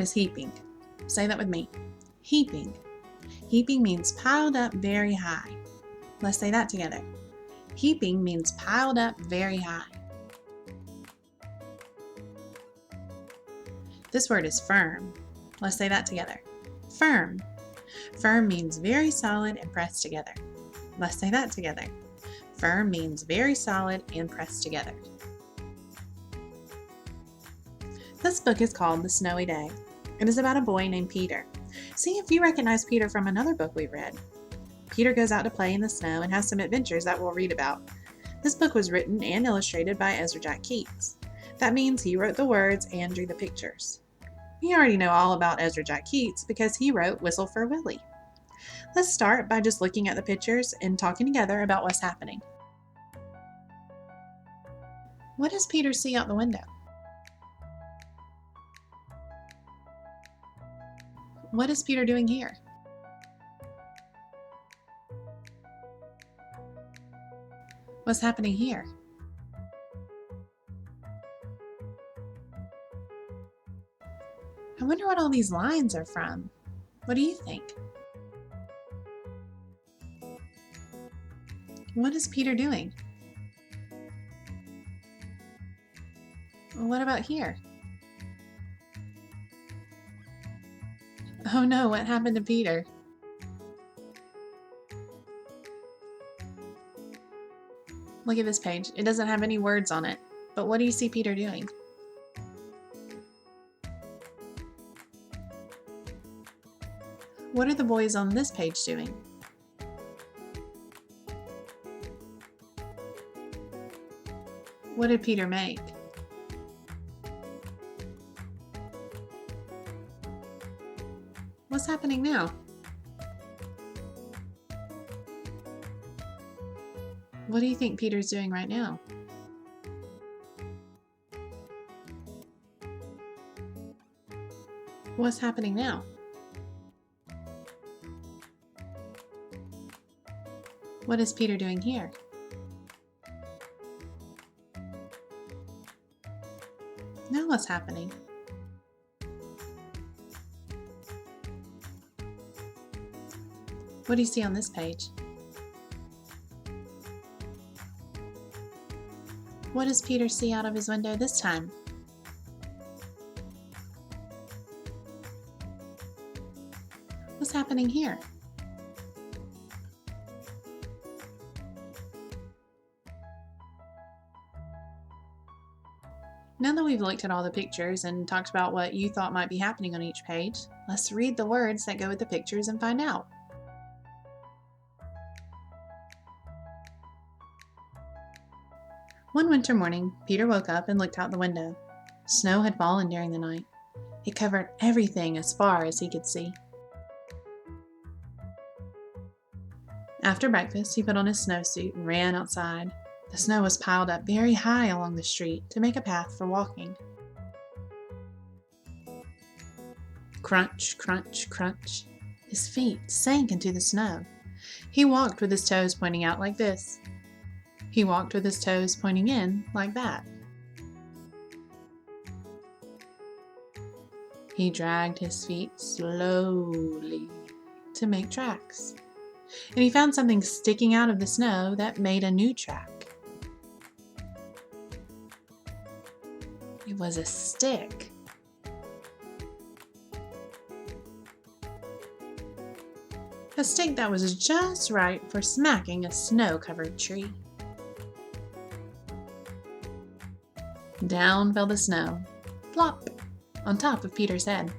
is heaping. Say that with me. Heaping. Heaping means piled up very high. Let's say that together. Heaping means piled up very high. This word is firm. Let's say that together. Firm. Firm means very solid and pressed together. Let's say that together. Firm means very solid and pressed together. This book is called The Snowy Day. It is about a boy named Peter. See if you recognize Peter from another book we read. Peter goes out to play in the snow and has some adventures that we'll read about. This book was written and illustrated by Ezra Jack Keats. That means he wrote the words and drew the pictures. You already know all about Ezra Jack Keats because he wrote Whistle for Willie. Let's start by just looking at the pictures and talking together about what's happening. What does Peter see out the window? What is Peter doing here? What's happening here? I wonder what all these lines are from. What do you think? What is Peter doing? What about here? Oh no, what happened to Peter? Look at this page. It doesn't have any words on it, but what do you see Peter doing? What are the boys on this page doing? What did Peter make? What's happening now? What do you think Peter's doing right now? What's happening now? What is Peter doing here? Now what's happening? What do you see on this page? What does Peter see out of his window this time? What's happening here? Now that we've looked at all the pictures and talked about what you thought might be happening on each page, let's read the words that go with the pictures and find out. One winter morning, Peter woke up and looked out the window. Snow had fallen during the night. It covered everything as far as he could see. After breakfast, he put on his snowsuit and ran outside. The snow was piled up very high along the street to make a path for walking. Crunch, crunch, crunch. His feet sank into the snow. He walked with his toes pointing out like this. He walked with his toes pointing in like that. He dragged his feet slowly to make tracks. And he found something sticking out of the snow that made a new track. It was a stick. A stick that was just right for smacking a snow-covered tree. Down fell the snow, plop, on top of Peter's head.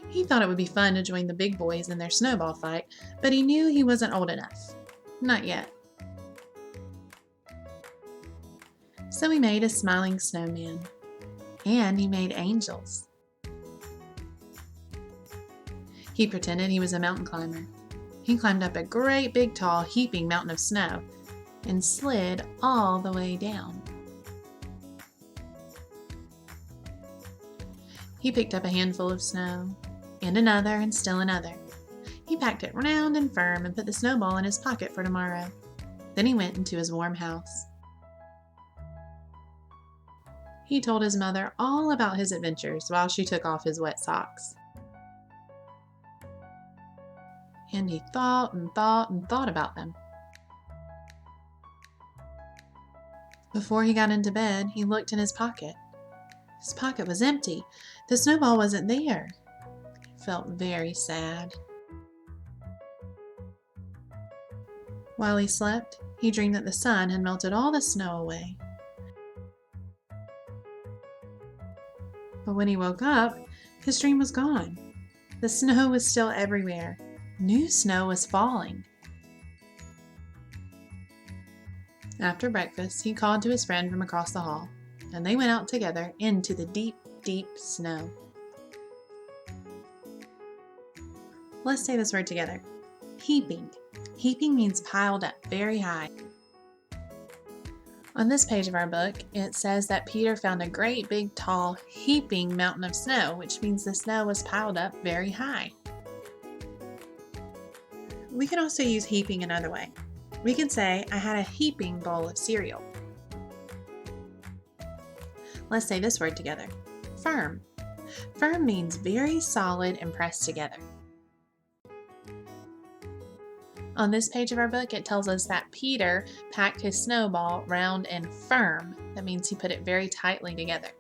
He thought it would be fun to join the big boys in their snowball fight, but he knew he wasn't old enough. Not yet. So he made a smiling snowman, and he made angels. He pretended he was a mountain climber. He climbed up a great big tall heaping mountain of snow and slid all the way down. He picked up a handful of snow, and another, and still another. He He packed it round and firm and put the snowball in his pocket for tomorrow. Then he went into his warm house. He told his mother all about his adventures while she took off his wet socks. And he thought and thought and thought about them. Before he got into bed, he looked in his pocket. His pocket was empty. The snowball wasn't there. He felt very sad. While he slept, he dreamed that the sun had melted all the snow away. But when he woke up, his dream was gone. The snow was still everywhere. New snow was falling. After breakfast, he called to his friend from across the hall, and they went out together into the deep, deep snow. Let's say this word together. Heaping. Heaping means piled up very high. On this page of our book, it says that Peter found a great big tall heaping mountain of snow, which means the snow was piled up very high. We can also use heaping another way. We can say, I had a heaping bowl of cereal. Let's say this word together. Firm. Firm means very solid and pressed together. On this page of our book, it tells us that Peter packed his snowball round and firm. That means he put it very tightly together.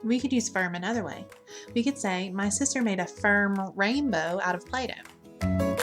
We could use firm another way. We could say, my sister made a firm rainbow out of Play-Doh.